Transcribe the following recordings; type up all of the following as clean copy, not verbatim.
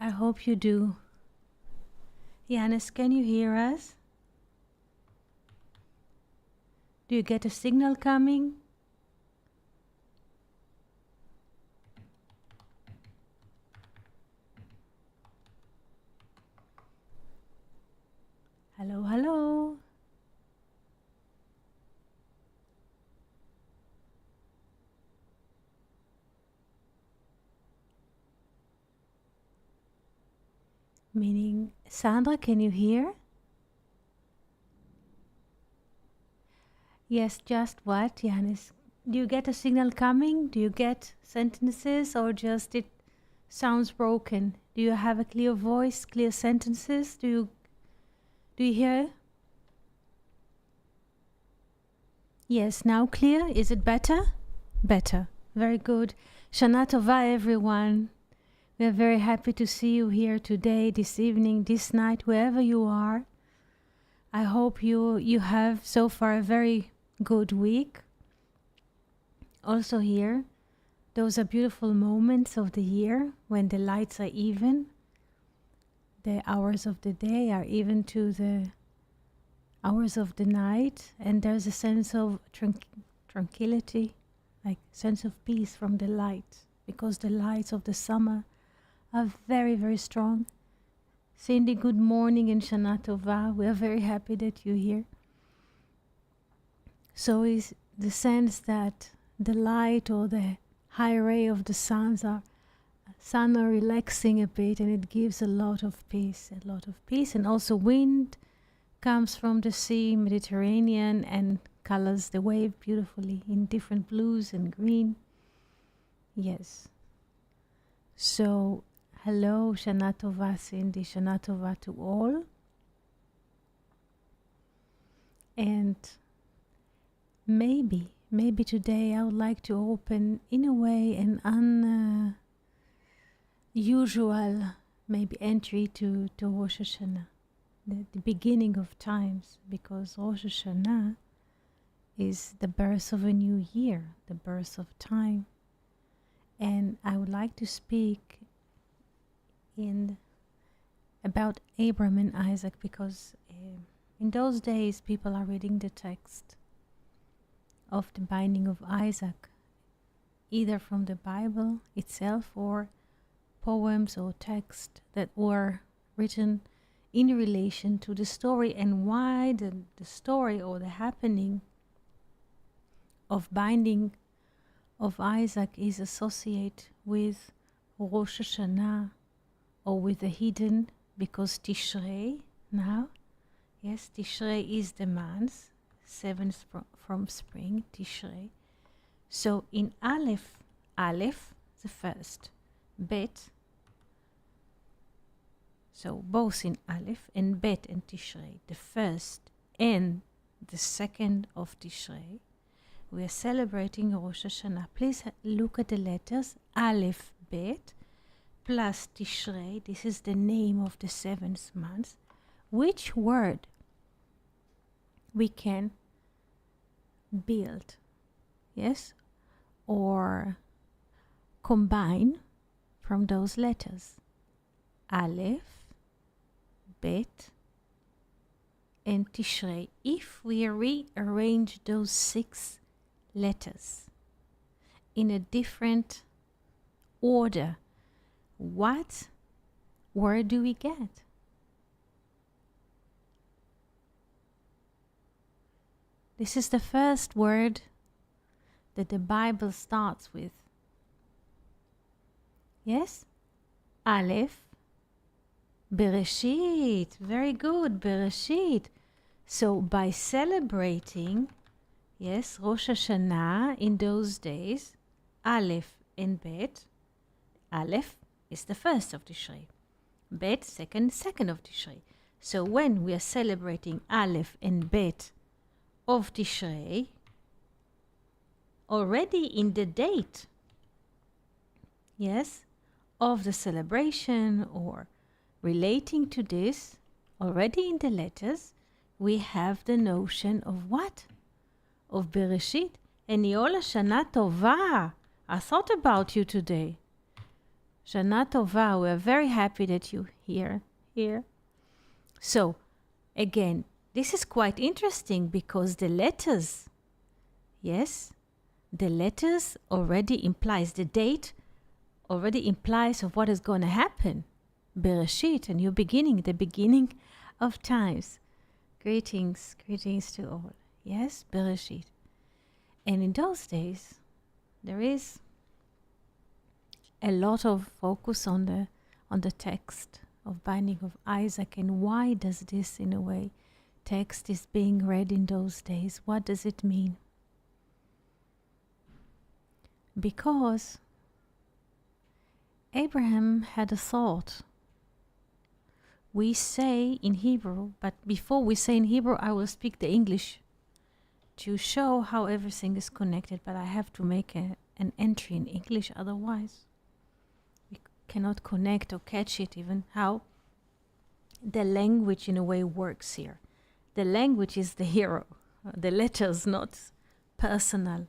I hope you do. Janis, can you hear us? Do you get a signal coming? Hello, hello. Meaning, Sandra, can you hear? Yes, just what, Janis? Do you get a signal coming? Do you get sentences or just it sounds broken? Do you have a clear voice, clear sentences? Do you hear? Yes, now clear? Is it better? Better. Very good. Shana Tova, everyone. We are very happy to see you here today, this evening, this night, wherever you are. I hope you have so far a very good week. Also here, those are beautiful moments of the year when the lights are even. The hours of the day are even to the hours of the night, and there's a sense of tranquility, like sense of peace from the light, because the lights of the summer are very, very strong. Cindy, good morning, and Shana Tova. We are very happy that you're here. So is the sense that the light or the high ray of the sun are relaxing a bit, and it gives a lot of peace, and also wind comes from the sea, Mediterranean, and colors the wave beautifully in different blues and green. Yes. So, hello, Shana Tova, Cindy, Shana Tova to all. And maybe today I would like to open, in a way, an unusual maybe entry to Rosh Hashanah, the beginning of times, because Rosh Hashanah is the birth of a new year, the birth of time. And I would like to speak about Abraham and Isaac, because in those days people are reading the text of the binding of Isaac, either from the Bible itself or poems or texts that were written in relation to the story, and why the story or the happening of binding of Isaac is associated with Rosh Hashanah or with the hidden, because Tishrei now, yes, Tishrei is the month, 7th from spring, Tishrei. So in Aleph, the first, Bet, so both in Aleph and Bet and Tishrei, the first and the second of Tishrei, we are celebrating Rosh Hashanah. Please look at the letters, Aleph, Bet, plus Tishrei. This is the name of the 7th month. Which word we can build, yes, or combine from those letters, Aleph, Bet, and Tishrei, if we rearrange those 6 letters in a different order, what word do we get? This is the first word that the Bible starts with. Yes? Aleph, Bereshit. Very good, Bereshit. So by celebrating, yes, Rosh Hashanah in those days, Aleph and Bet, Aleph is the first of Tishrei, Bet second of Tishrei. So when we are celebrating Aleph and Bet of Tishrei, already in the date, yes, of the celebration or relating to this, already in the letters, we have the notion of what? Of Bereshit. And Yola Shana Tova, I thought about you today. Shana Tova. We are very happy that you're here. So, again, this is quite interesting because the letters, yes, the letters already implies, the date already implies of what is going to happen. Bereshit, a new beginning, the beginning of times. Greetings to all. Yes, Bereshit. And in those days, there is a lot of focus on the text of Binding of Isaac, and why does this, in a way, text is being read in those days? What does it mean? Because Abraham had a thought. We say in Hebrew, but before we say in Hebrew, I will speak the English to show how everything is connected, but I have to make an entry in English, otherwise we cannot connect or catch it, even how the language in a way works here. The language is the hero, the letters, not personal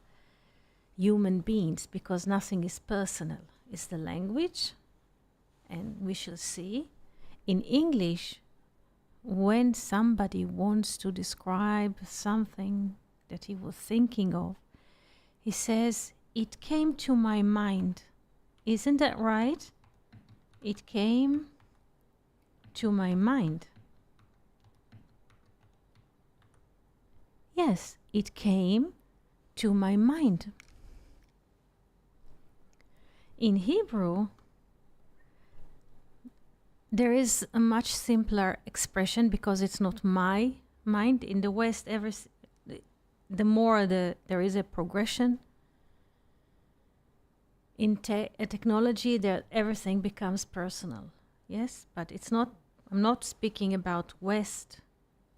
human beings, because nothing is personal. It's the language, and we shall see. In English, when somebody wants to describe something that he was thinking of, he says, it came to my mind. Isn't that right? It came to my mind. Yes, it came to my mind. In Hebrew, there is a much simpler expression because it's not my mind. In the West, the more there is a progression in technology, that everything becomes personal. Yes, but it's not. I'm not speaking about West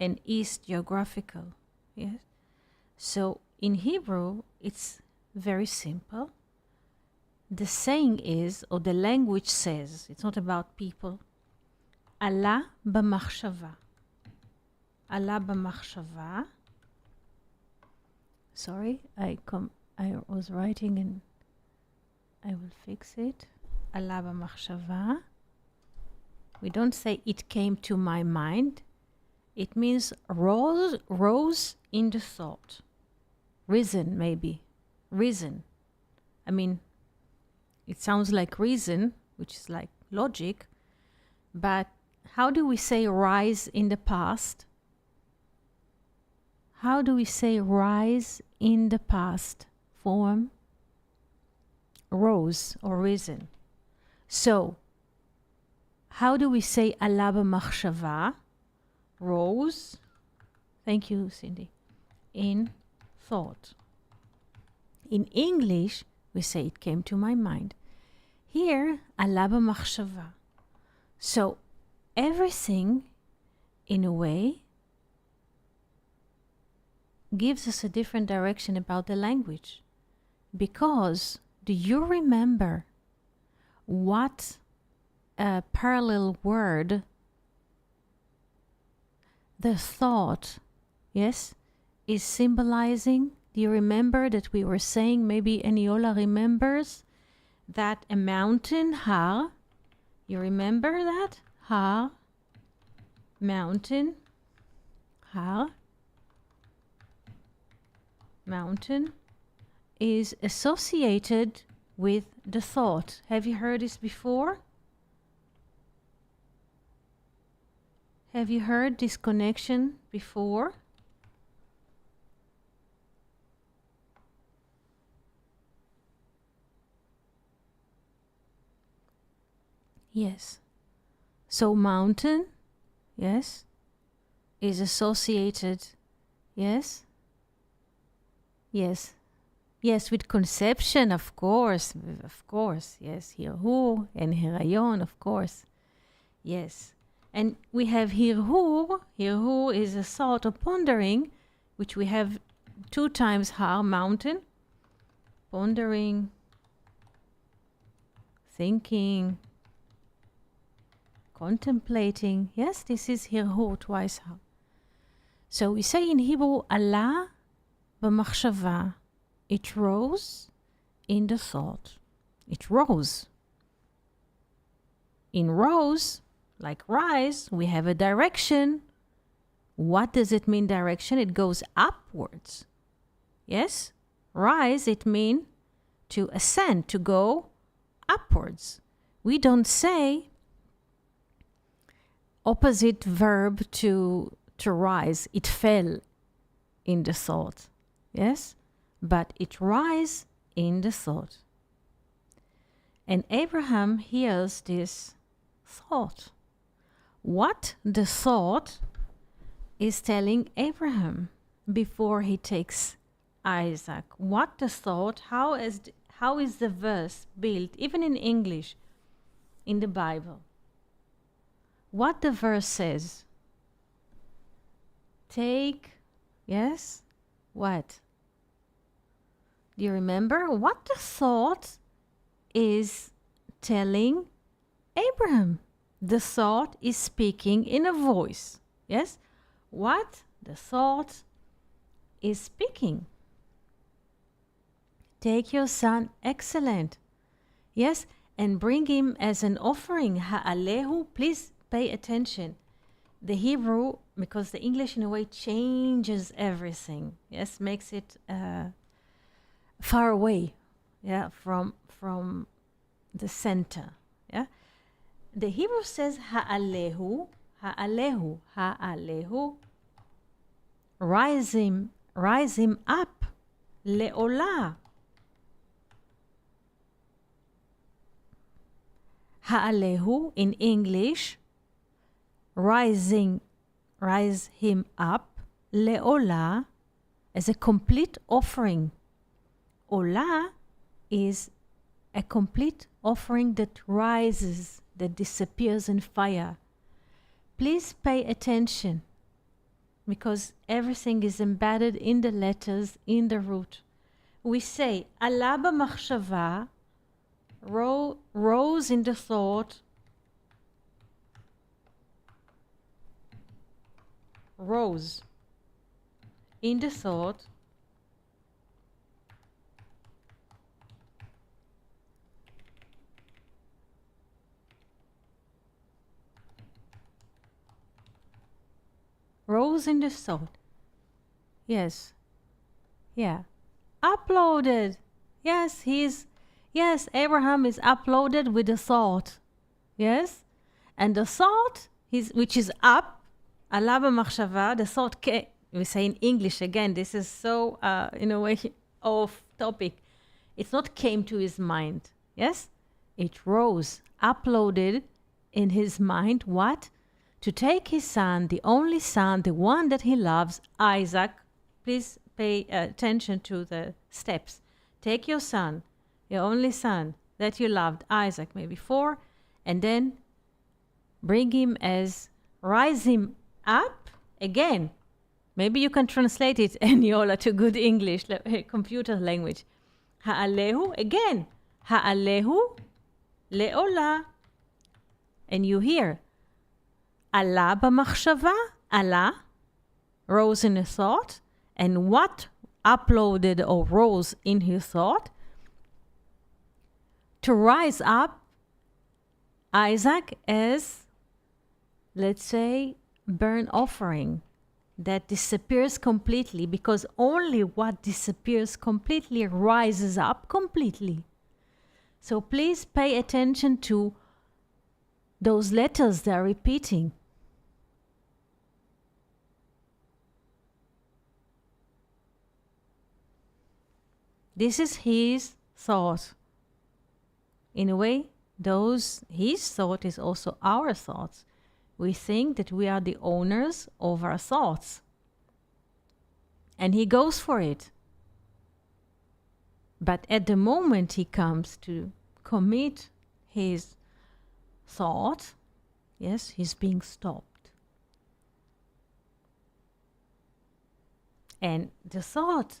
and East geographical. Yes, so in Hebrew, it's very simple. The saying is, or the language says, it's not about people. Allah b'machshava. Allah b'machshava. Sorry, I was writing and I will fix it. Allah b'machshava. We don't say it came to my mind. It means rose in the thought. Risen, maybe. Risen. I mean, it sounds like reason, which is like logic, but how do we say rise in the past? How do we say rise in the past form? Rose or risen. So, how do we say Allah b'machshava? Rose. Thank you, Cindy. In thought. In English, we say it came to my mind. Here, Allah b'machshava. So, everything, in a way, gives us a different direction about the language. Because, do you remember what a parallel word, the thought, yes, is symbolizing? Do you remember that we were saying, maybe Eniola remembers, that a mountain, Har, you remember that? Har, mountain, Har, mountain, is associated with the thought. Have you heard this before? Have you heard this connection before? Yes. So mountain, yes, is associated, yes, yes, yes, with conception, of course, yes, Hirhur and Hirayon, of course, yes. And we have Hirhur. Hirhur is a thought of pondering, which we have 2 times Har, mountain, pondering, thinking, contemplating. Yes, this is Hirhur, twice Har. So we say in Hebrew, Allah b'machshava. It rose in the thought. It rose. in rose, like rise, we have a direction. What does it mean, direction? It goes upwards. Yes? Rise, it means to ascend, to go upwards. We don't say opposite verb to rise. It fell in the thought. Yes? But it rise in the thought. And Abraham hears this thought. What the thought is telling Abraham before he takes Isaac. What the thought, how is the verse built, even in English, in the Bible? What the verse says. Take, yes? What? Do you remember? What the thought is telling Abraham? The thought is speaking in a voice. Yes? What the thought is speaking. Take your son, excellent. Yes? And bring him as an offering. Ha'alehu, please pay attention. The Hebrew, because the English in a way changes everything. Yes? Makes it far away. Yeah? From the center. Yeah? The Hebrew says ha'alehu, ha'alehu, ha'alehu. Rise him up. Le'olah. Ha'alehu in English, rise him up, le'olah, as a complete offering. Olah is a complete offering that rises, that disappears in fire. Please pay attention, because everything is embedded in the letters, in the root. We say, Allah b'machshava, rose in the thought, rose in the thought, rose in the thought. Yes. Yeah. Uploaded. Yes, yes, Abraham is uploaded with the thought. Yes? And the thought, which is up, Allah b'machshava, the thought, we say in English again, this is so, in a way, off topic. It's not came to his mind. Yes? It rose, uploaded in his mind, what? To take his son, the only son, the one that he loves, Isaac. Please pay attention to the steps. Take your son, your only son that you loved, Isaac, maybe 4, and then bring him rise him up again. Maybe you can translate it, Eniola, to good English, computer language. Ha'alehu, again. Ha'alehu, le'olah. And you hear, Allah b'machshava, Allah, rose in a thought, and what uploaded or rose in his thought? To rise up Isaac as, let's say, burnt offering that disappears completely, because only what disappears completely rises up completely. So please pay attention to those letters they are repeating. This is his thought. In a way, his thought is also our thoughts. We think that we are the owners of our thoughts. And he goes for it. But at the moment he comes to commit his thought, yes, he's being stopped. And the thought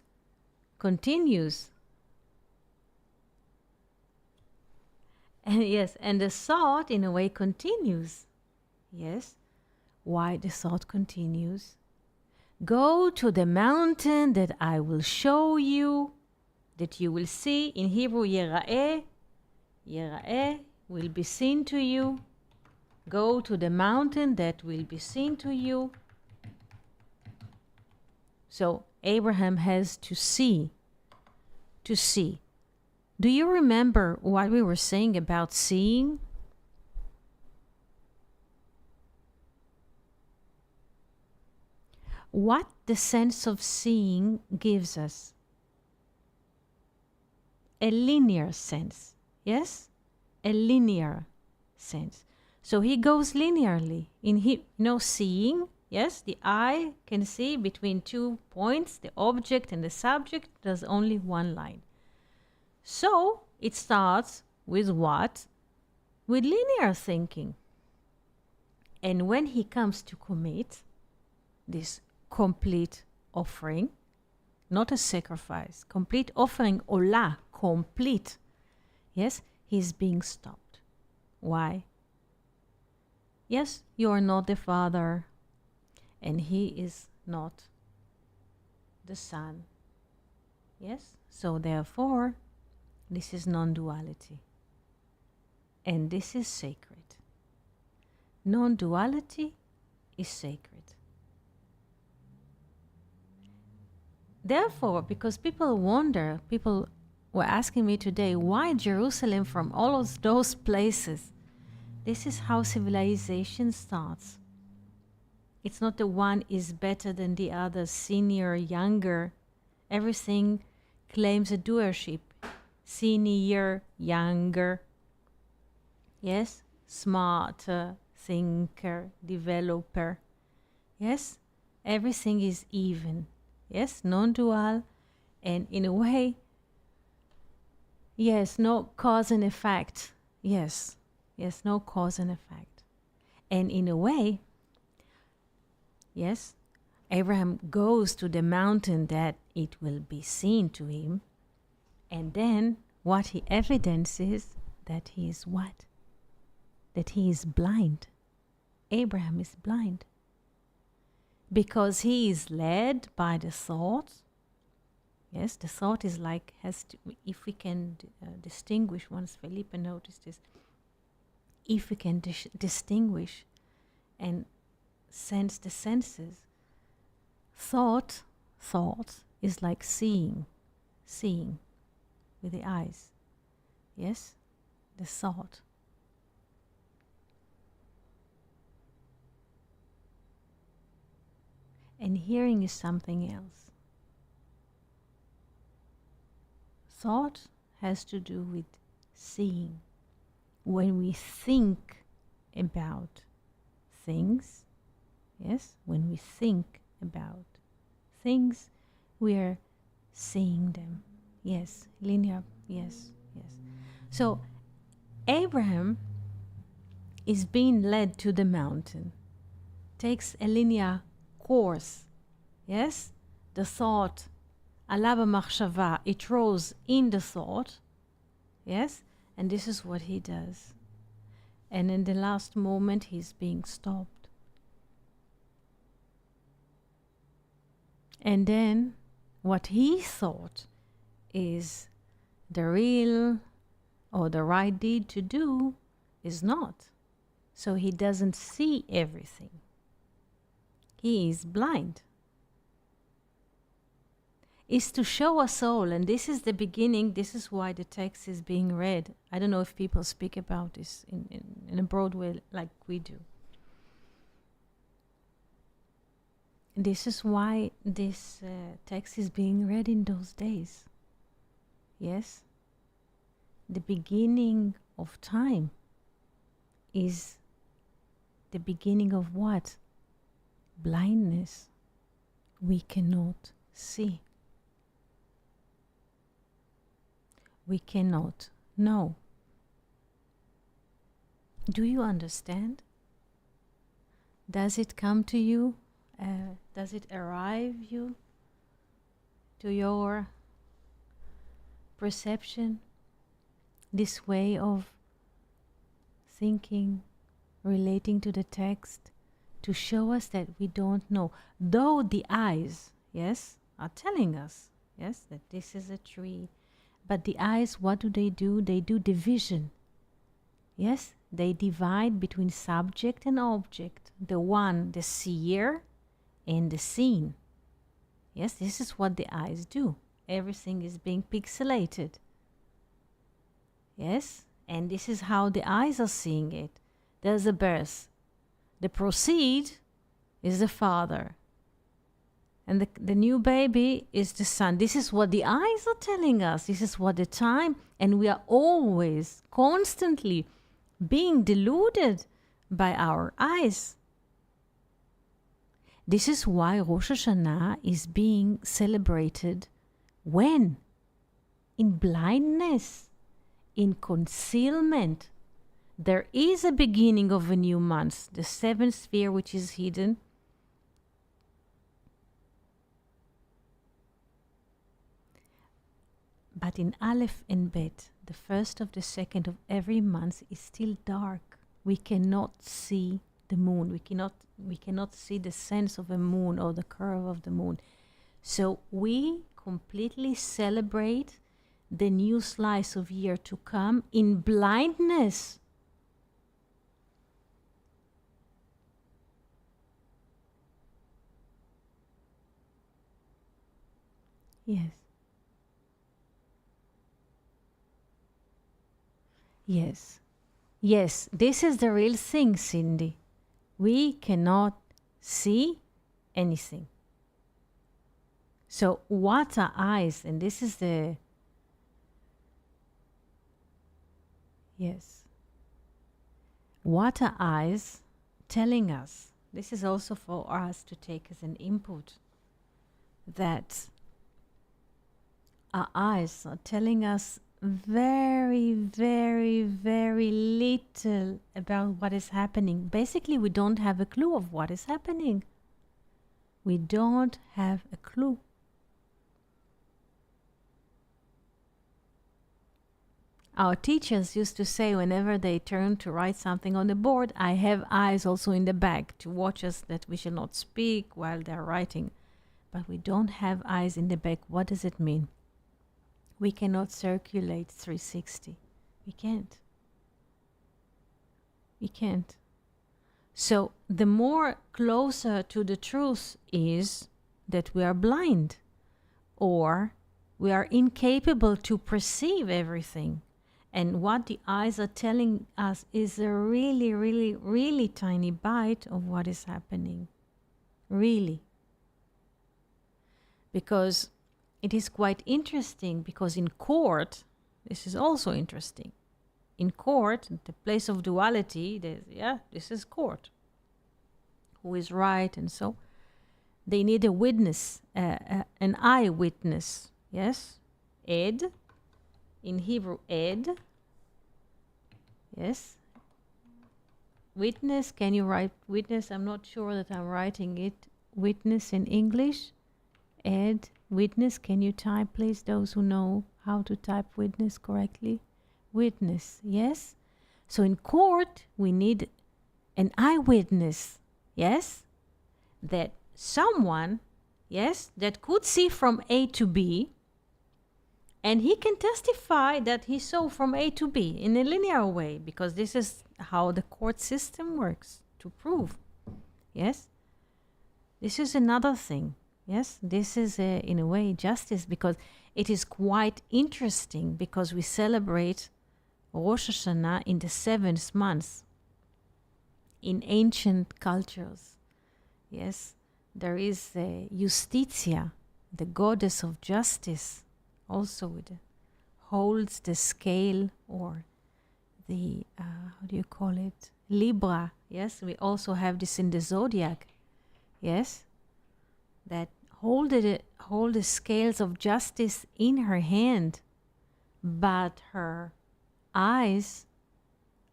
continues. And yes, and the thought in a way continues. Yes. Why the thought continues? Go to the mountain that I will show you, that you will see. In Hebrew, Yera'eh. Yera'eh will be seen to you. Go to the mountain that will be seen to you. So Abraham has to see. To see. Do you remember what we were saying about seeing? What the sense of seeing gives us? A linear sense, yes? A linear sense. So he goes linearly in seeing, yes? The eye can see between 2 points, the object and the subject, there's only one line. So it starts with what? With linear thinking. And when he comes to commit this complete offering, not a sacrifice, complete offering, olah, complete, yes, he's being stopped. Why? Yes, you are not the Father, and he is not the Son. Yes, so therefore, this is non-duality. And this is sacred. Non-duality is sacred. Therefore, because people wonder, people were asking me today, why Jerusalem from all of those places? This is how civilization starts. It's not the one is better than the other, senior, younger. Everything claims a doership. Senior, younger. Yes? Smarter, thinker, developer. Yes? Everything is even. Yes? Non-dual. And in a way, yes, no cause and effect. Yes. Yes, no cause and effect. And in a way, yes, Abraham goes to the mountain that it will be seen to him. And then what he evidences that he is what? That he is blind. Abraham is blind. Because he is led by the thought. Yes, the thought is like, if we can distinguish, once Felipe noticed this, if we can distinguish and sense the senses, thought is like seeing with the eyes. Yes, the thought. And hearing is something else. Thought has to do with seeing. When we think about things, yes, when we think about things, we are seeing them. Yes, linear, yes. So Abraham is being led to the mountain, takes a linear course, yes, the thought, alaba machshava, it rose in the thought, yes, and this is what he does. And in the last moment, he's being stopped. And then what he thought is the real or the right deed to do is not. So he doesn't see everything. He is blind. Is to show us all, and this is the beginning, this is why the text is being read. I don't know if people speak about this in a broad way like we do. This is why this text is being read in those days. Yes? The beginning of time is the beginning of what? Blindness. We cannot see. We cannot know. Do you understand? Does it come to you? Does it arrive you to your perception? This way of thinking, relating to the text, to show us that we don't know. Though the eyes, yes, are telling us, yes, that this is a tree. But the eyes, what do? They do division. Yes, they divide between subject and object. The one, the seer, and the seen. Yes, this is what the eyes do. Everything is being pixelated. Yes, and this is how the eyes are seeing it. There's a birth. The proceed is the father. And the new baby is the son. This is what the eyes are telling us. This is what the time, and we are always, constantly being deluded by our eyes. This is why Rosh Hashanah is being celebrated when? In blindness, in concealment. There is a beginning of a new month, the seventh sphere which is hidden. But in Aleph and Bet, the first of the second of every month is still dark. We cannot see the moon. We cannot see the sense of a moon or the curve of the moon. So we completely celebrate the new slice of year to come in blindness. Yes. Yes. Yes, this is the real thing, Cindy. We cannot see anything. So what are eyes? And this is the... Yes. What are eyes telling us? This is also for us to take as an input. That our eyes are telling us very, very, very little about what is happening. Basically, we don't have a clue of what is happening. We don't have a clue. Our teachers used to say whenever they turn to write something on the board, I have eyes also in the back to watch us that we shall not speak while they're writing. But we don't have eyes in the back. What does it mean? We cannot circulate 360. We can't. We can't. So the more closer to the truth is that we are blind or we are incapable to perceive everything. And what the eyes are telling us is a really, really, really tiny bite of what is happening. Really. Because it is quite interesting, because in court, this is also interesting. In court, the place of duality, this is court. Who is right, and so they need a witness, an eyewitness. Yes, ed. In Hebrew, ed. Yes. Witness. Can you write witness? I'm not sure that I'm writing it. Witness in English. Ed. Witness, can you type, please, those who know how to type witness correctly? Witness, yes? So in court, we need an eyewitness, yes? That someone, yes, that could see from A to B, and he can testify that he saw from A to B in a linear way, because this is how the court system works, to prove, yes? This is another thing. Yes, this is in a way justice, because it is quite interesting, because we celebrate Rosh Hashanah in the seventh month in ancient cultures. Yes, there is Justitia, the goddess of justice, also holds the scale, or the, how do you call it? Libra. Yes, we also have this in the zodiac. Yes. That hold the scales of justice in her hand, but her eyes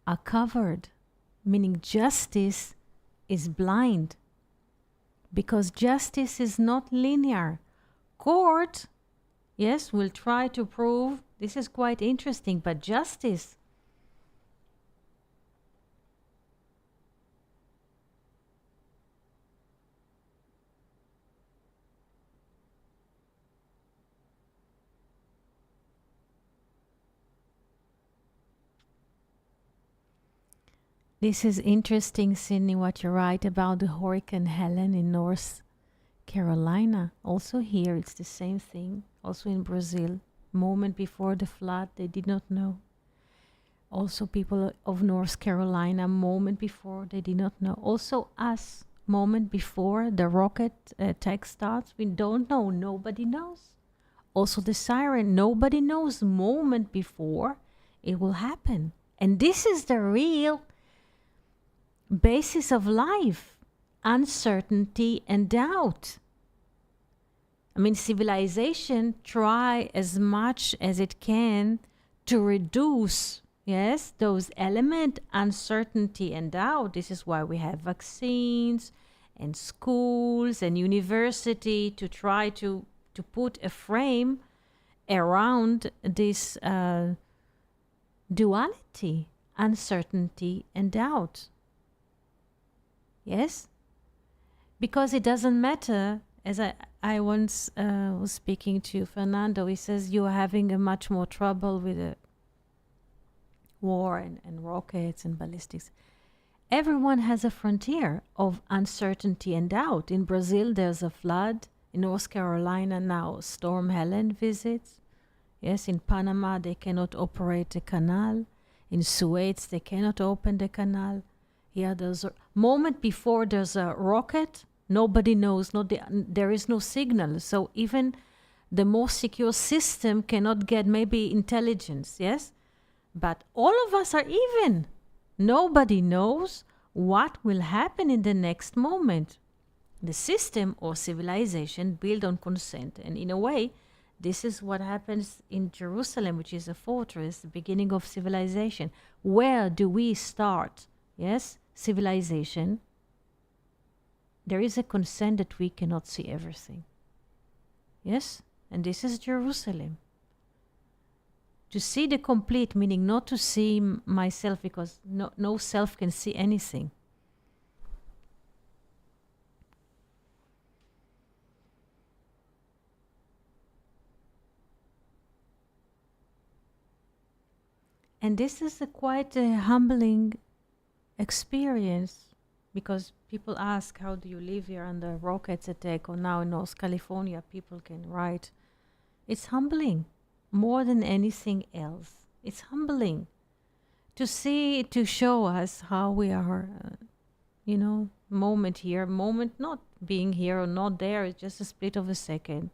are covered, meaning justice is blind, because justice is not linear. Court, yes, will try to prove, this is quite interesting, but justice, This is interesting, Sydney, what you write about the Hurricane Helen in North Carolina. Also here, it's the same thing. Also in Brazil, moment before the flood, they did not know. Also people of North Carolina, moment before, they did not know. Also us, moment before the rocket attack starts, we don't know. Nobody knows. Also the siren, nobody knows. Moment before it will happen. And this is the real basis of life, uncertainty and doubt. I mean, civilization try as much as it can to reduce, yes, those elements, uncertainty and doubt. This is why we have vaccines and schools and university to try to put a frame around this duality, uncertainty and doubt. Yes? Because it doesn't matter, as I once was speaking to Fernando, he says you are having a much more trouble with the war and rockets and ballistics. Everyone has a frontier of uncertainty and doubt. In Brazil, there's a flood. In North Carolina now, Storm Helen visits. Yes, in Panama, they cannot operate the canal. In Suez, they cannot open the canal. Here, there's a moment before there's a rocket, nobody knows, there is no signal. So even the most secure system cannot get maybe intelligence, yes? But all of us are even. Nobody knows what will happen in the next moment. The system or civilization built on consent. And in a way, this is what happens in Jerusalem, which is a fortress, the beginning of civilization. Where do we start? Yes, civilization. There is a consent that we cannot see everything. Yes, and this is Jerusalem. To see the complete, meaning not to see myself, because no self can see anything. And this is quite a humbling experience, because people ask, how do you live here under rockets attack, or now in North California people can write. It's humbling more than anything else. It's humbling to see, to show us how we are, moment here, moment not being here or not there. It's just a split of a second.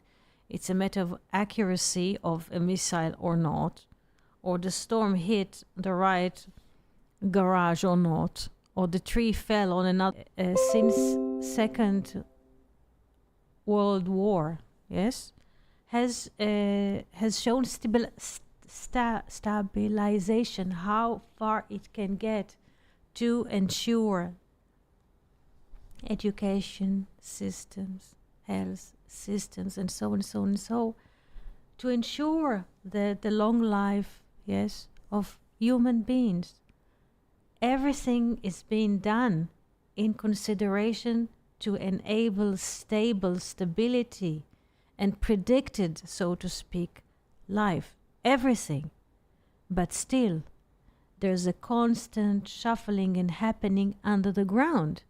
It's a matter of accuracy of a missile or not, or the storm hit the right garage or not, or the tree fell on another. Since Second World War, yes, has shown stabilization, how far it can get to ensure education systems, health systems, and so on and so on and so, to ensure the long life, yes, of human beings. Everything is being done in consideration to enable stability and predicted, so to speak, life. Everything. But still, there's a constant shuffling and happening under the ground.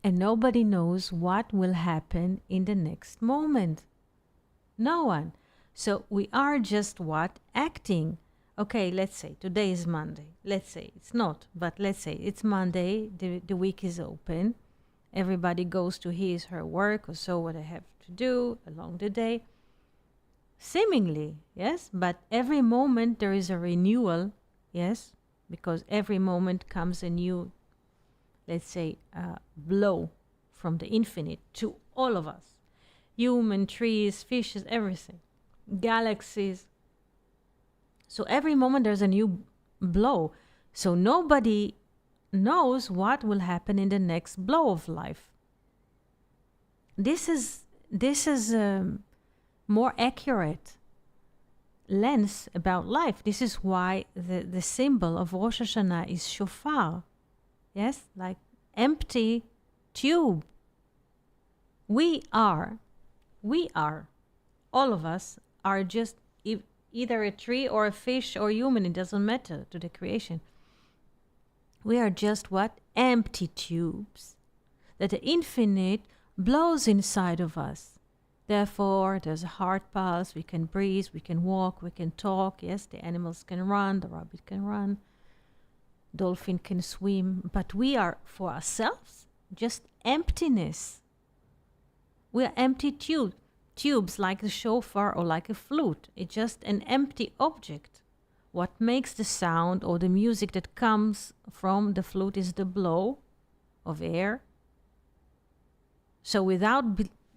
And nobody knows what will happen in the next moment. No one. So we are just what? Acting. Okay, let's say today is Monday. Let's say it's not, but let's say it's Monday, the week is open. Everybody goes to his, her work, or so what they have to do along the day. Seemingly, yes, but every moment there is a renewal, yes, because every moment comes a new, let's say, blow from the infinite to all of us. Human, trees, fishes, everything. Galaxies. So every moment there's a new blow. So nobody knows what will happen in the next blow of life. This is a more accurate lens about life. This is why the symbol of Rosh Hashanah is shofar. Yes, like empty tube. We are, all of us are just either a tree or a fish or human, it doesn't matter to the creation. We are just what? Empty tubes that the infinite blows inside of us. Therefore, there's a heart pulse, we can breathe, we can walk, we can talk. Yes, the animals can run, the rabbit can run, dolphin can swim, but we are, for ourselves, just emptiness. We are empty tubes like a shofar or like a flute. It's just an empty object. What makes the sound or the music that comes from the flute is the blow of air. So without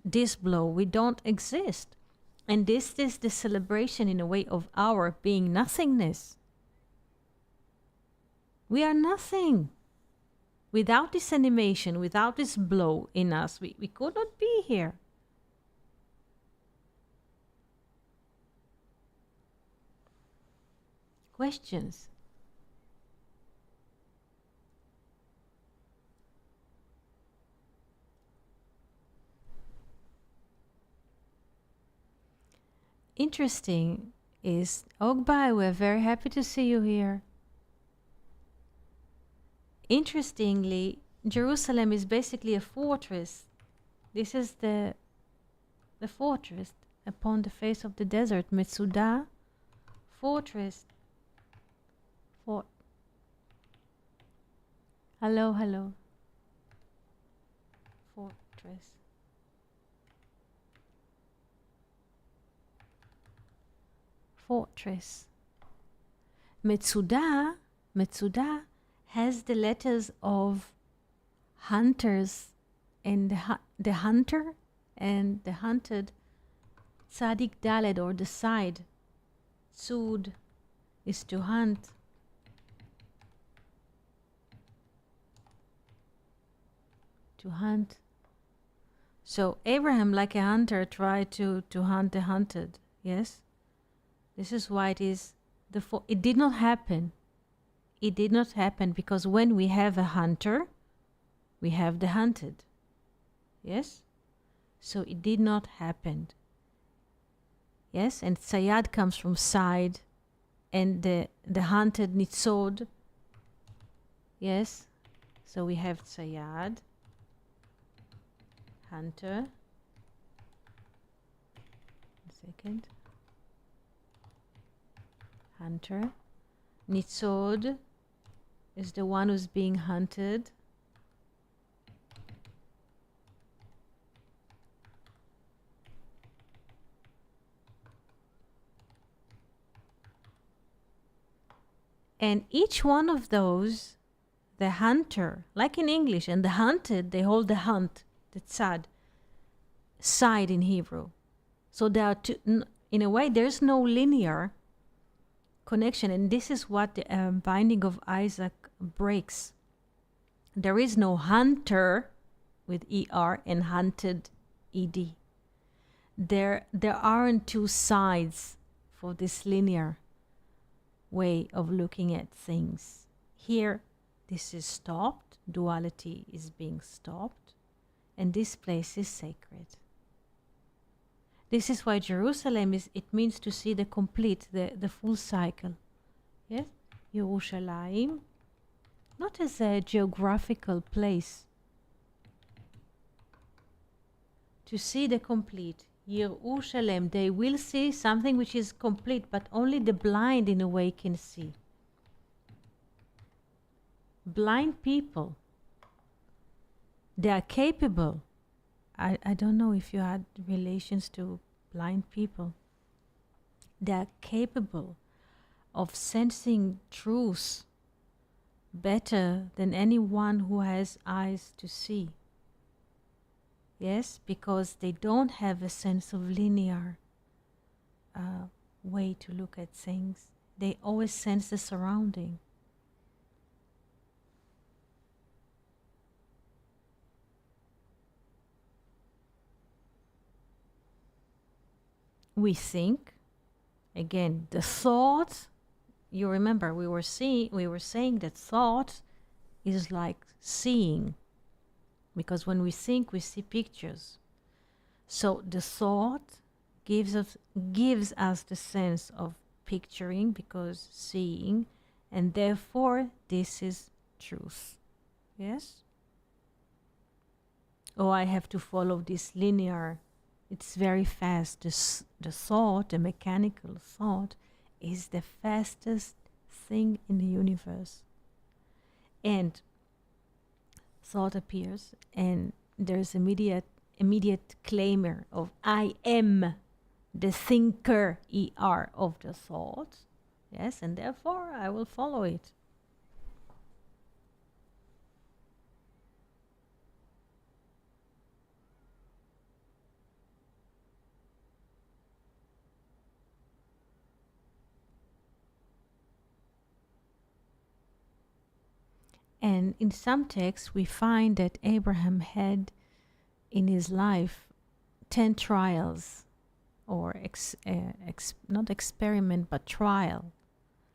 this blow, we don't exist. And this is the celebration in a way of our being nothingness. We are nothing. Without this animation, without this blow in us, we could not be here. Questions? Interesting is, Ogbai, we're very happy to see you here. Interestingly, Jerusalem is basically a fortress. This is the fortress upon the face of the desert, Metsudah, fortress. Hello, hello. Fortress. Fortress. Metsudah has the letters of hunters and the hunter and the hunted. Tzadik Daled, or the side. Tzud is to hunt. To hunt. So Abraham, like a hunter, tried to hunt the hunted. Yes? This is why it is it did not happen. It did not happen because when we have a hunter, we have the hunted. Yes? So it did not happen. Yes? And Tzayad comes from side, and the hunted Nitzod. Yes? So we have Tzayad, hunter. Second. Hunter. Nitzod is the one who's being hunted. And each one of those, the hunter, like in English, and the hunted, they hold the hunt, the tzad, side in Hebrew. So there are two, in a way, there's no linear connection, and this is what the binding of Isaac breaks. There is no hunter with ER and hunted ED. There aren't two sides for this linear way of looking at things. Here, this is stopped, duality is being stopped, and this place is sacred. This is why Jerusalem it means to see the complete, the full cycle. Yes? Yerushalayim, not as a geographical place. To see the complete. Yerushalem, they will see something which is complete, but only the blind in a way can see. Blind people, they are capable. I don't know if you had relations to blind people. They are capable of sensing truth better than anyone who has eyes to see. Yes, because they don't have a sense of linear way to look at things. They always sense the surrounding. We think, again, the thought, you remember we were saying that thought is like seeing. Because when we think, we see pictures. So the thought gives us the sense of picturing, because seeing, and therefore this is truth. Yes? Oh, I have to follow this linear. It's very fast. The thought, the mechanical thought, is the fastest thing in the universe. And thought appears, and there's immediate claimer of I am the thinker, ER, of the thought. Yes, and therefore I will follow it. And in some texts, we find that Abraham had in his life 10 trials, or not experiment, but trial,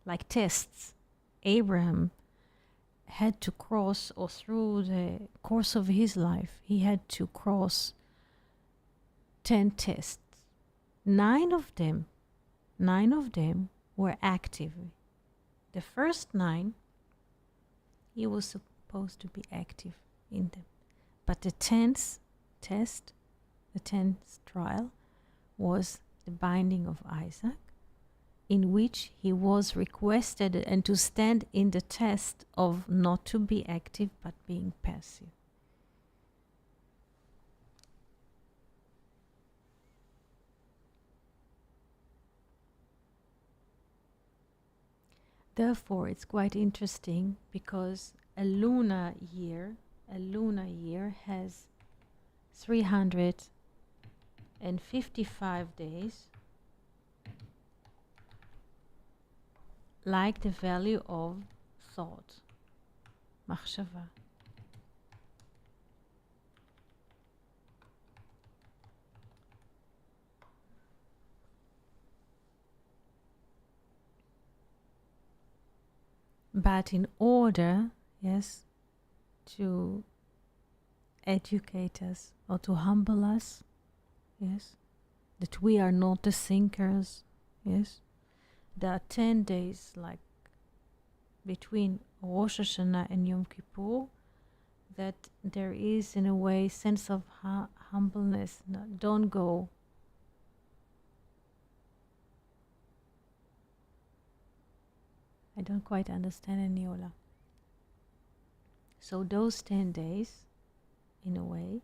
like tests. Abraham had to cross, or through the course of his life, he had to cross 10 tests. 9 of them were active. The first 9, he was supposed to be active in them. But the 10th test, the 10th trial, was the binding of Isaac, in which he was requested and to stand in the test of not to be active but being passive. Therefore, it's quite interesting, because a lunar year has 355 days, like the value of thought, machshava. But in order, yes, to educate us or to humble us, yes, that we are not the thinkers, yes, there are 10 days, like between Rosh Hashanah and Yom Kippur, that there is, in a way, sense of humbleness. No, don't go. I don't quite understand, Eniola. So those 10 days, in a way,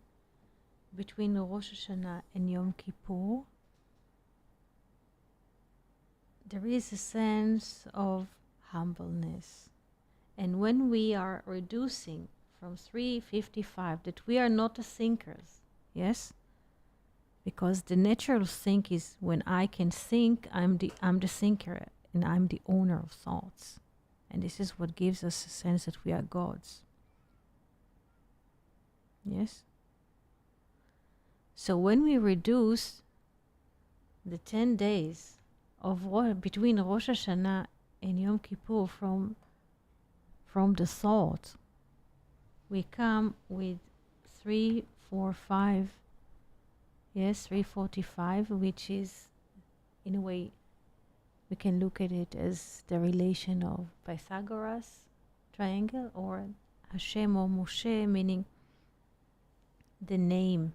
between Rosh Hashanah and Yom Kippur, there is a sense of humbleness. And when we are reducing from 355, that we are not the thinkers, yes? Because the natural think is, when I can think, I'm the thinker, and I'm the owner of thoughts. And this is what gives us a sense that we are gods. Yes? So when we reduce the 10 days of between Rosh Hashanah and Yom Kippur from the thought, we come with 345, which is, in a way, we can look at it as the relation of Pythagoras triangle, or Hashem or Moshe, meaning the name,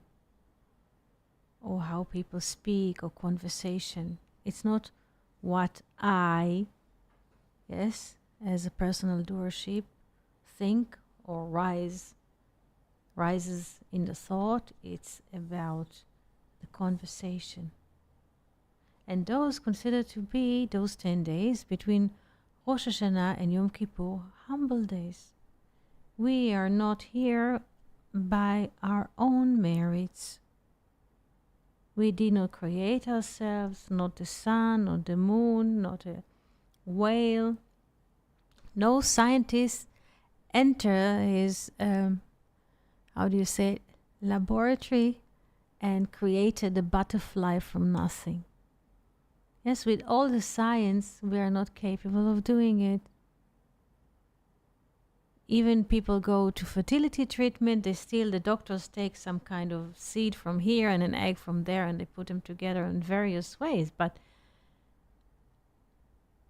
or how people speak, or conversation. It's not what I, yes, as a personal doership, think or rises in the thought. It's about the conversation. And those considered to be, those 10 days between Rosh Hashanah and Yom Kippur, humble days. We are not here by our own merits. We did not create ourselves, not the sun, not the moon, not a whale. No scientist enter his, laboratory and created a butterfly from nothing. Yes, with all the science, we are not capable of doing it. Even people go to fertility treatment, the doctors take some kind of seed from here and an egg from there, and they put them together in various ways. But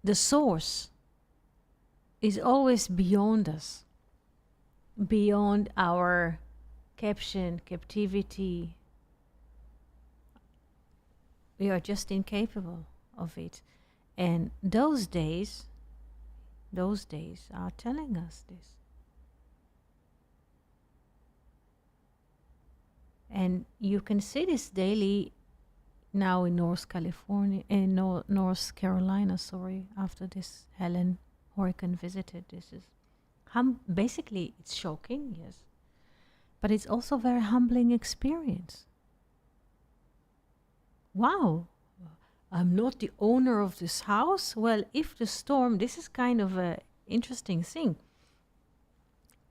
the source is always beyond us, beyond our captivity. We are just incapable of it. And those days are telling us this. And you can see this daily now in North Carolina, after this Helen hurricane visited. This is basically it's shocking, yes, but it's also a very humbling experience. Wow, I'm not the owner of this house. Well, if the storm, this is kind of a interesting thing.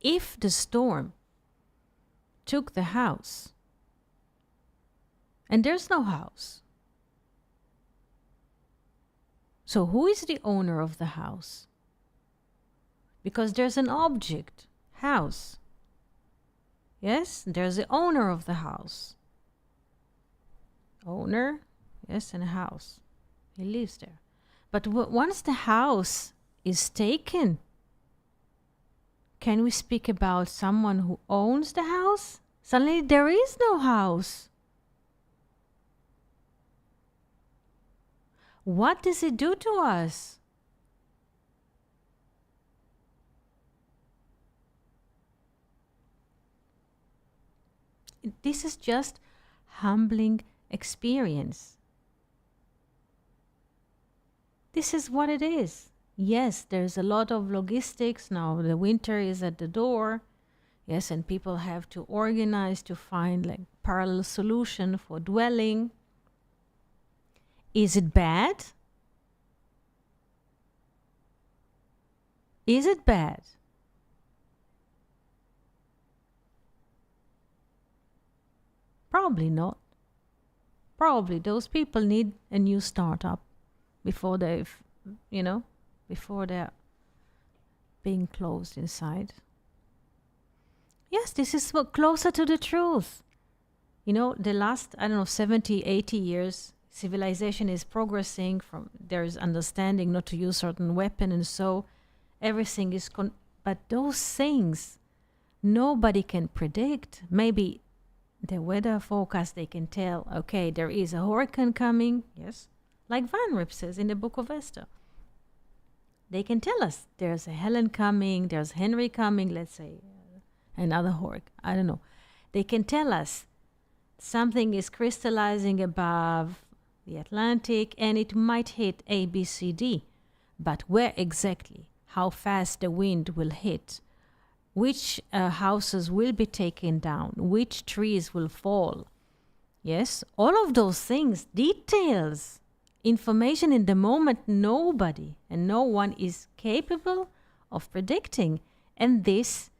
If the storm took the house, and there's no house, so who is the owner of the house? Because there's an object, house. Yes, there's the owner of the house. Owner, yes, and a house. He lives there. But once the house is taken, can we speak about someone who owns the house? Suddenly there is no house. What does it do to us? This is just humbling experience. This is what it is. Yes, there's a lot of logistics now. The winter is at the door. Yes, and people have to organize to find like parallel solution for dwelling. Is it bad? Is it bad? Probably not. Probably those people need a new startup before before they're being closed inside. Yes, this is closer to the truth. The last, 70, 80 years, civilization is progressing there is understanding not to use certain weapon, and so everything is, but those things, nobody can predict. Maybe the weather forecast, they can tell, okay, there is a hurricane coming, yes, like Van Rip says in the book of Esther. They can tell us there's a Helen coming, there's Henry coming, let's say, another hurricane, I don't know. They can tell us something is crystallizing above the Atlantic and it might hit A, B, C, D. But where exactly? How fast the wind will hit? Which houses will be taken down? Which trees will fall? Yes, all of those things, details, information in the moment, nobody and no one is capable of predicting. And this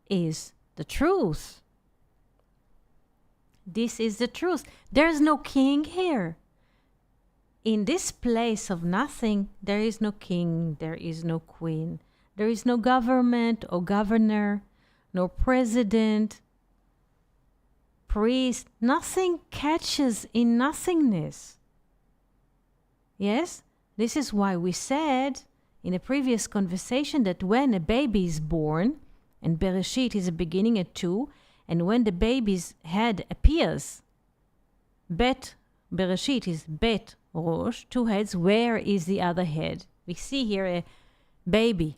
is the truth. This is the truth. There's no king here. In this place of nothing, there is no king, there is no queen. There is no government or governor, no president, priest. Nothing catches in nothingness. Yes, this is why we said in a previous conversation that when a baby is born, and Bereshit is a beginning at 2, and when the baby's head appears, Bet Bereshit is Bet Rosh, 2 heads. Where is the other head? We see here a baby.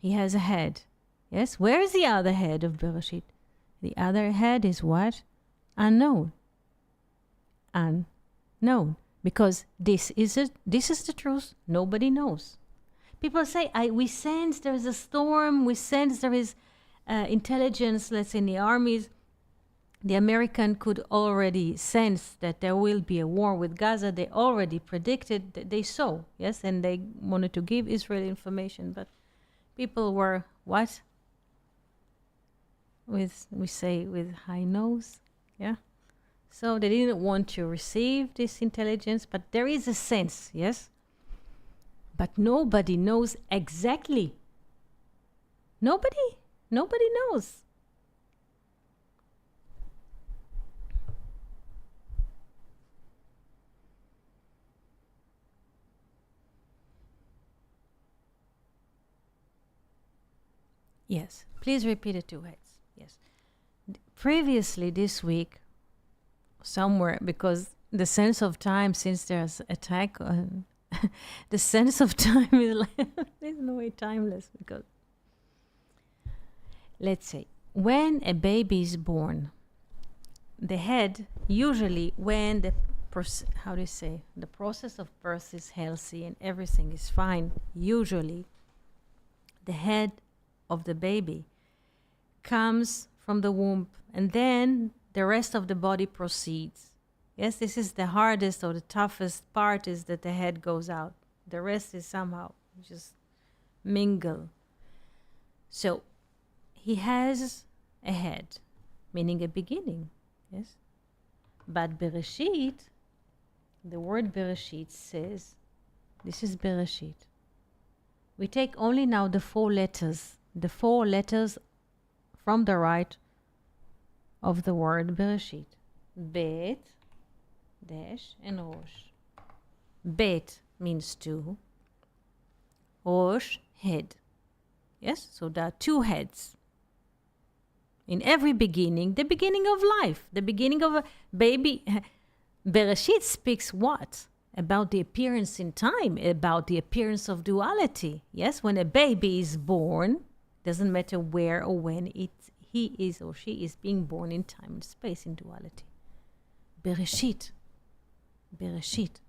He has a head. Yes, where is the other head of Bereshit? The other head is what? Unknown. Unknown. Because this is the truth. Nobody knows. People say, we sense there is a storm. We sense there is intelligence, let's say in the armies. The American could already sense that there will be a war with Gaza. They already predicted, they saw, yes, and they wanted to give Israel information. But people were, what? We say with high nose, yeah? So they didn't want to receive this intelligence, but there is a sense, yes? But nobody knows exactly. Nobody knows. Yes. Please repeat the 2 heads. Yes. Previously this week, somewhere, because the sense of time, since there's attack on the sense of time is like there's no way timeless, because let's say when a baby is born, the head usually, when the the process of birth is healthy and everything is fine, usually the head of the baby comes from the womb, and then the rest of the body proceeds. Yes, this is the hardest or the toughest part, is that the head goes out. The rest is somehow just mingle. So he has a head, meaning a beginning. Yes. But Bereshit, the word Bereshit says, this is Bereshit. We take only now the 4 letters from the right of the word Bereshit. Bet, dash, and Rosh. Bet means 2. Rosh, head. Yes, so there are 2 heads. In every beginning, the beginning of life, the beginning of a baby. Bereshit speaks what? About the appearance in time, about the appearance of duality. Yes, when a baby is born, doesn't matter where or when he is or she is being born, in time and space, in duality. Bereshit. Bereshit.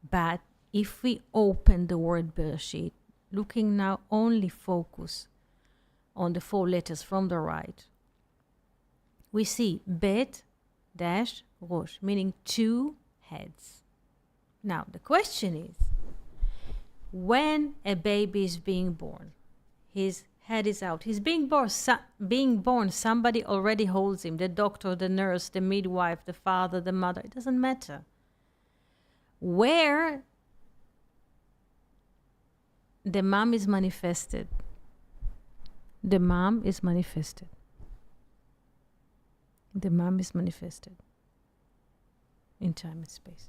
But if we open the word Bereshit, looking now only focus on the 4 letters from the right, we see Bet, dash, Rosh, meaning 2 heads. Now, the question is, when a baby is being born, his head is out, he's being born, somebody already holds him, the doctor, the nurse, the midwife, the father, the mother, it doesn't matter. Where the mom is manifested. The mom is manifested. The mom is manifested in time and space.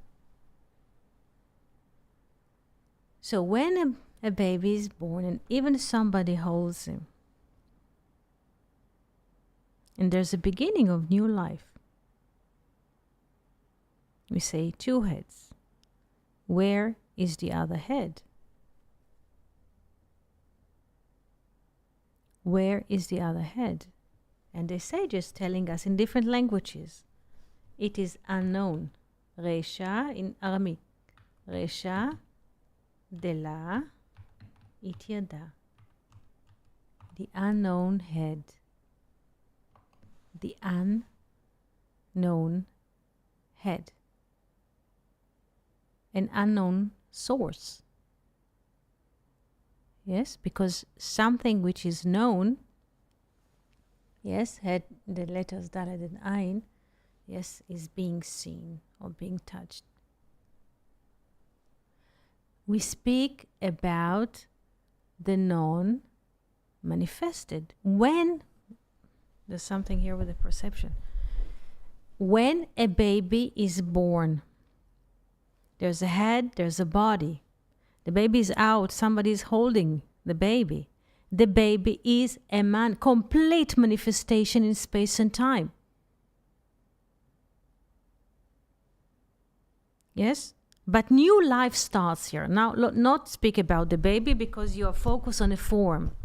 So when a baby is born and even somebody holds him, and there's a beginning of new life, we say 2 heads. Where is the other head? Where is the other head? And the sages telling us in different languages. It is unknown. Resha in Aramaic. Resha dela ityada. The unknown head. The unknown head. An unknown source. Yes, because something which is known, yes, had the letters Dalet and Ain, yes, is being seen or being touched. We speak about the non-manifested. When, there's something here with the perception. When a baby is born, there's a head, there's a body. The baby is out, somebody is holding the baby. The baby is a man, complete manifestation in space and time. Yes? But new life starts here. Now, not speak about the baby, because you are focused on a form.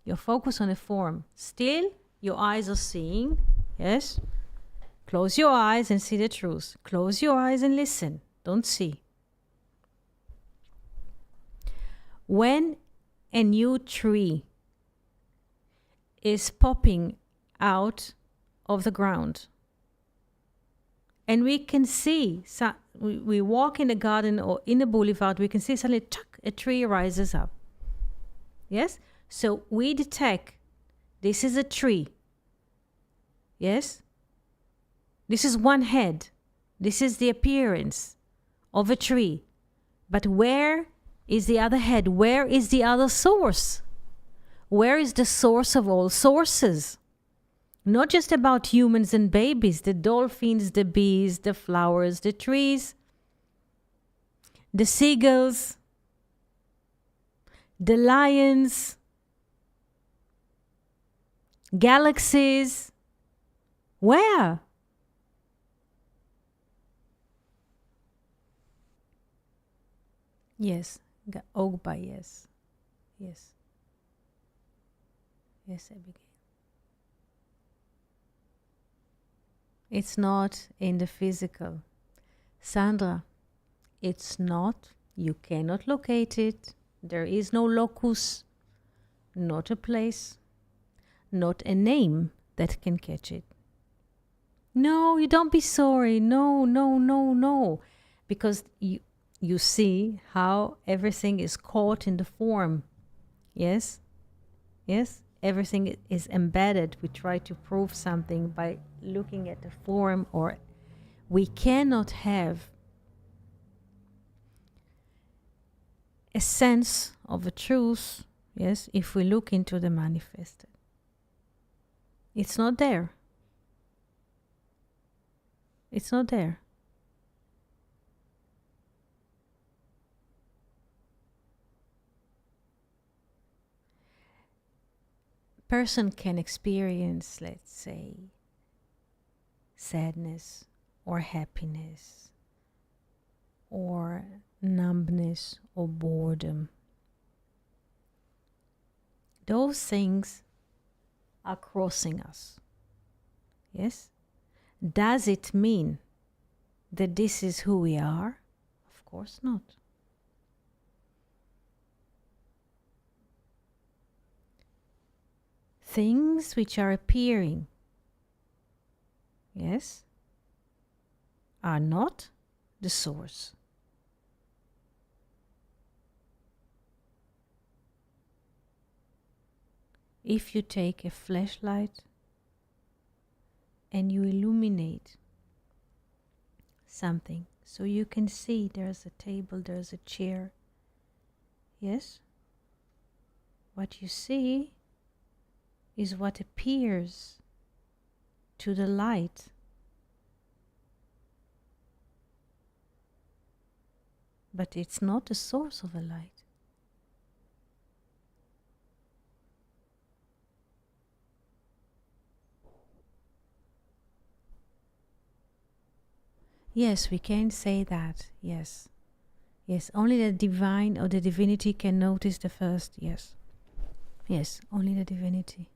You're focused on a form. Still, your eyes are seeing. Yes? Close your eyes and see the truth. Close your eyes and listen. Don't see. When a new tree is popping out of the ground, and we can see, we walk in a garden or in a boulevard, we can see suddenly, tuck, a tree rises up. Yes? So we detect this is a tree. Yes? This is one head. This is the appearance of a tree. But where is the other head? Where is the other source? Where is the source of all sources? Not just about humans and babies, the dolphins, the bees, the flowers, the trees, the seagulls, the lions, Galaxies. Where? Yes. Ogba, yes. Yes. Yes, Abigail. It's not in the physical. Sandra, it's not. You cannot locate it. There is no locus, not a place, not a name that can catch it. No, you don't be sorry. No, no, no, no. Because you see how everything is caught in the form. Yes? Yes? Everything is embedded. We try to prove something by looking at the form, or we cannot have a sense of a truth, yes, if we look into the manifested. It's not there. It's not there. Person can experience, let's say, sadness or happiness or numbness or boredom. Those things are crossing us. Yes? Does it mean that this is who we are? Of course not. Things which are appearing, yes, are not the source. If you take a flashlight and you illuminate something, so you can see there's a table, there's a chair, yes, what you see is what appears to the light. But it's not the source of a light. Yes, we can say that, yes. Yes, only the divine or the divinity can notice the first, yes. Yes, only the divinity.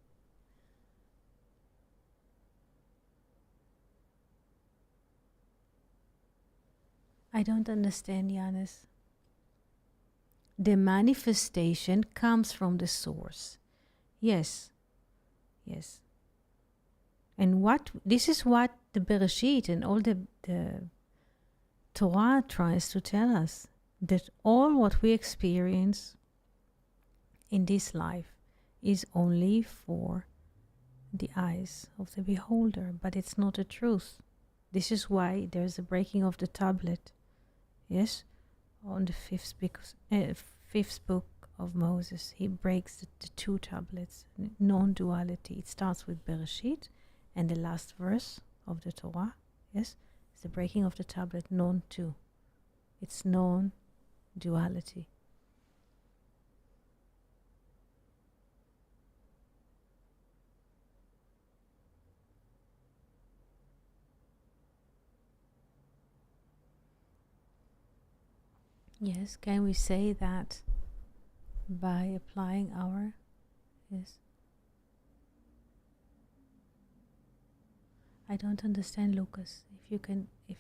I don't understand, Janis. The manifestation comes from the source. Yes. Yes. And this is what the Bereshit and all the Torah tries to tell us, that all what we experience in this life is only for the eyes of the beholder, but it's not the truth. This is why there's a breaking of the tablet. Yes, on the fifth book of Moses, he breaks the two tablets, non-duality. It starts with Bereshit, and the last verse of the Torah, yes, is the breaking of the tablet, non-two. It's non-duality. Yes, can we say that by applying our, yes. I don't understand, Lucas. If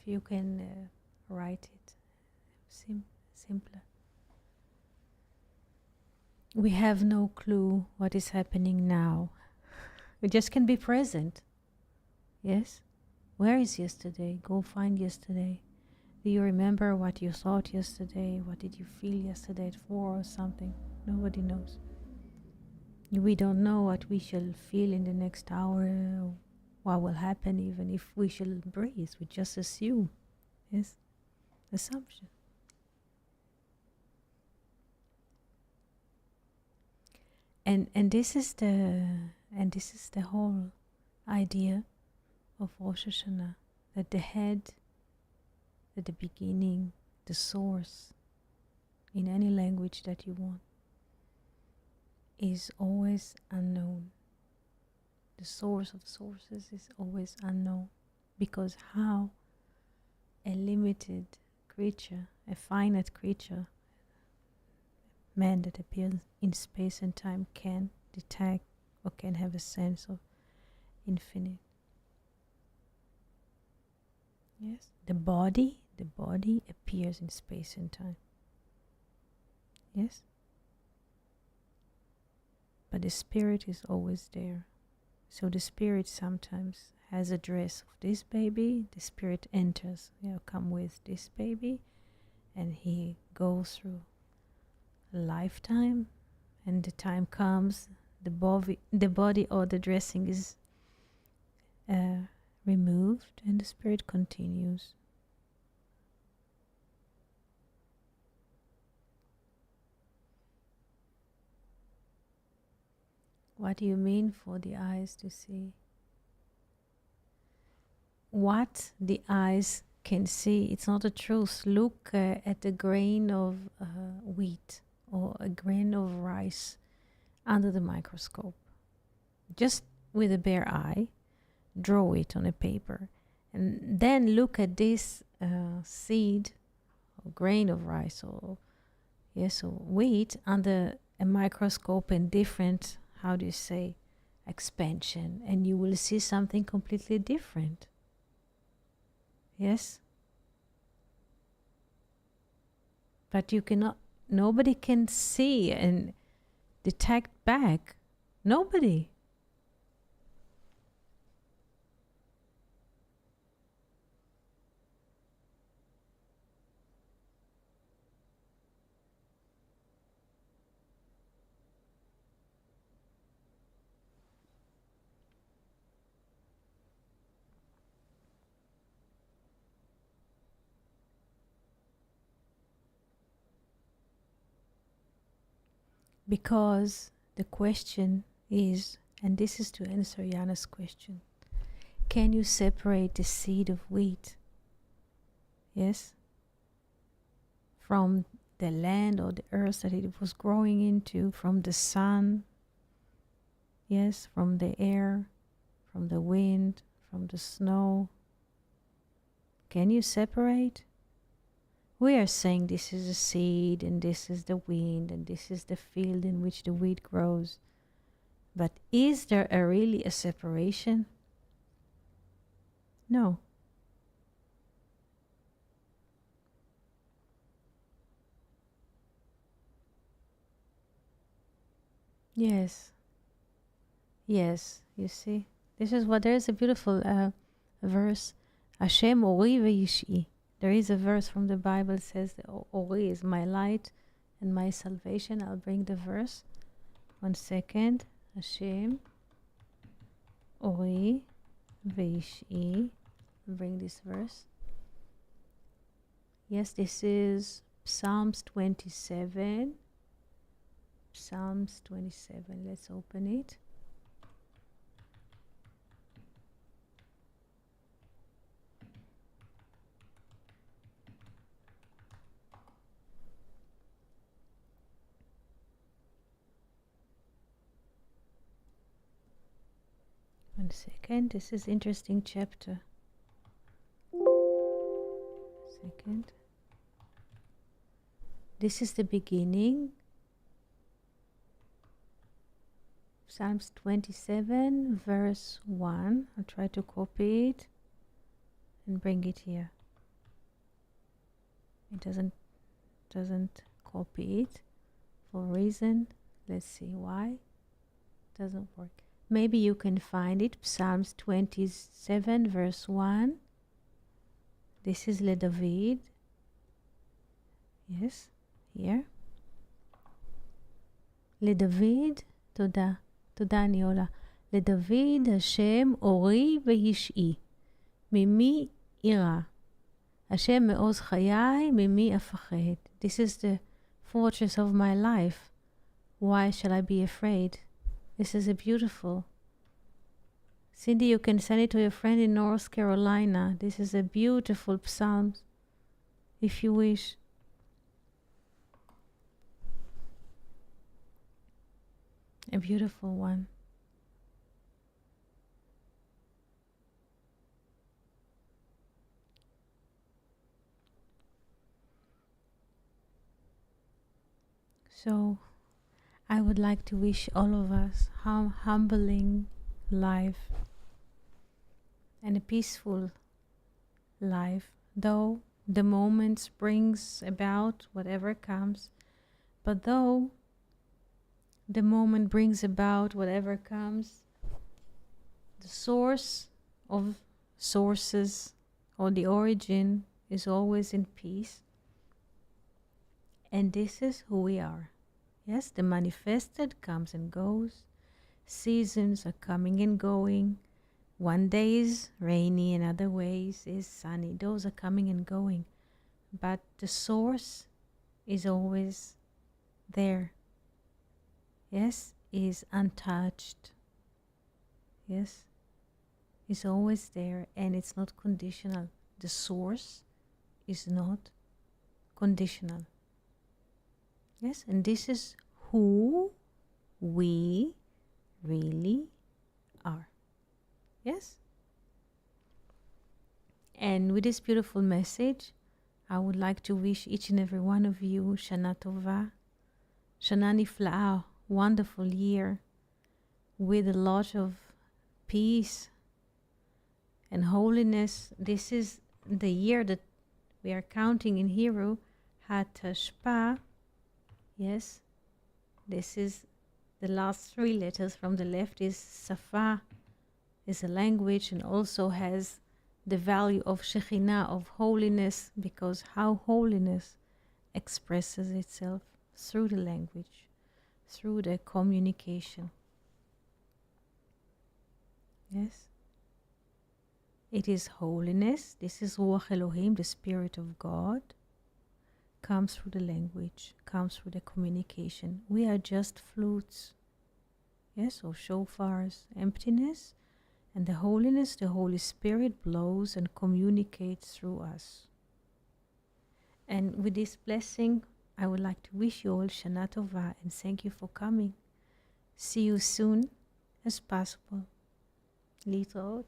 you can write it simpler. We have no clue what is happening now. We just can be present. Yes? Where is yesterday? Go find yesterday. Do you remember what you thought yesterday? What did you feel yesterday at 4 or something? Nobody knows. We don't know what we shall feel in the next hour, what will happen even if we shall breathe. We just assume. Yes? Assumption. And this is the whole idea of Rosh Hashanah, that the head, that the beginning, the source, in any language that you want, is always unknown. The source of sources is always unknown, because how a limited creature, a finite creature, man that appears in space and time, can detect or can have a sense of infinite. Yes, the body appears in space and time. Yes, but the spirit is always there. So the spirit sometimes has a dress of this baby. The spirit enters, come with this baby, and he goes through a lifetime, and the time comes, the body or the dressing is removed, and the spirit continues. What do you mean for the eyes to see? What the eyes can see, it's not a truth. Look at a grain of wheat or a grain of rice under the microscope. Just with a bare eye, draw it on a paper, and then look at this seed or grain of rice or wheat under a microscope in different, how do you say, expansion, and you will see something completely different. Yes? But you cannot, nobody can see and detect back. Nobody. Because the question is, and this is to answer Jana's question, can you separate the seed of wheat, yes, from the land or the earth that it was growing into, from the sun, yes, from the air, from the wind, from the snow? Can you separate? We are saying this is a seed, and this is the wind, and this is the field in which the wheat grows. But is there really a separation? No. Yes. Yes, you see. This is what, there is a beautiful verse. Hashem ori ve'yish'i. There is a verse from the Bible that says Ori is my light and my salvation. I'll bring the verse. 1 second. Hashem Ori ve'yish'i. I'll bring this verse. Yes, this is Psalms 27. Psalms 27. Let's open it. One second, this is interesting chapter. Second. This is the beginning. Psalms 27, verse 1. I'll try to copy it and bring it here. It doesn't copy it for a reason. Let's see why. It doesn't work. Maybe you can find it. Psalms 27, verse 1. This is Le David. Yes, here. Le David, תודה. תודה, אני עולה. לדוד השם אורי וישעי. ממי אירא. השם מעוז חיי, ממי אפחד. This is the fortress of my life. Why shall I be afraid? This is a beautiful. Cindy, you can send it to your friend in North Carolina. This is a beautiful psalm, if you wish. A beautiful one. So I would like to wish all of us humbling life and a peaceful life, though the moments brings about whatever comes, but though the moment brings about whatever comes, the source of sources or the origin is always in peace. And this is who we are. Yes, the manifested comes and goes. Seasons are coming and going. One day is rainy, and other ways is sunny. Those are coming and going. But the source is always there. Yes, is untouched. Yes, is always there, and it's not conditional. The source is not conditional. Yes, and this is who we really are. Yes? And with this beautiful message, I would like to wish each and every one of you Shana Tova, Shana Nifla'ah, wonderful year with a lot of peace and holiness. This is the year that we are counting in Hebrew, HaTashpa. Yes, this is the last three letters from the left is Safa, is a language, and also has the value of Shekhinah, of holiness, because how holiness expresses itself through the language, through the communication. Yes, it is holiness. This is Ruach Elohim, the Spirit of God, comes through the language, comes through the communication. We are just flutes, yes, or shofars, emptiness, and the holiness, the Holy Spirit blows and communicates through us. And with this blessing, I would like to wish you all Shana Tova and thank you for coming. See you soon as possible. Litraot.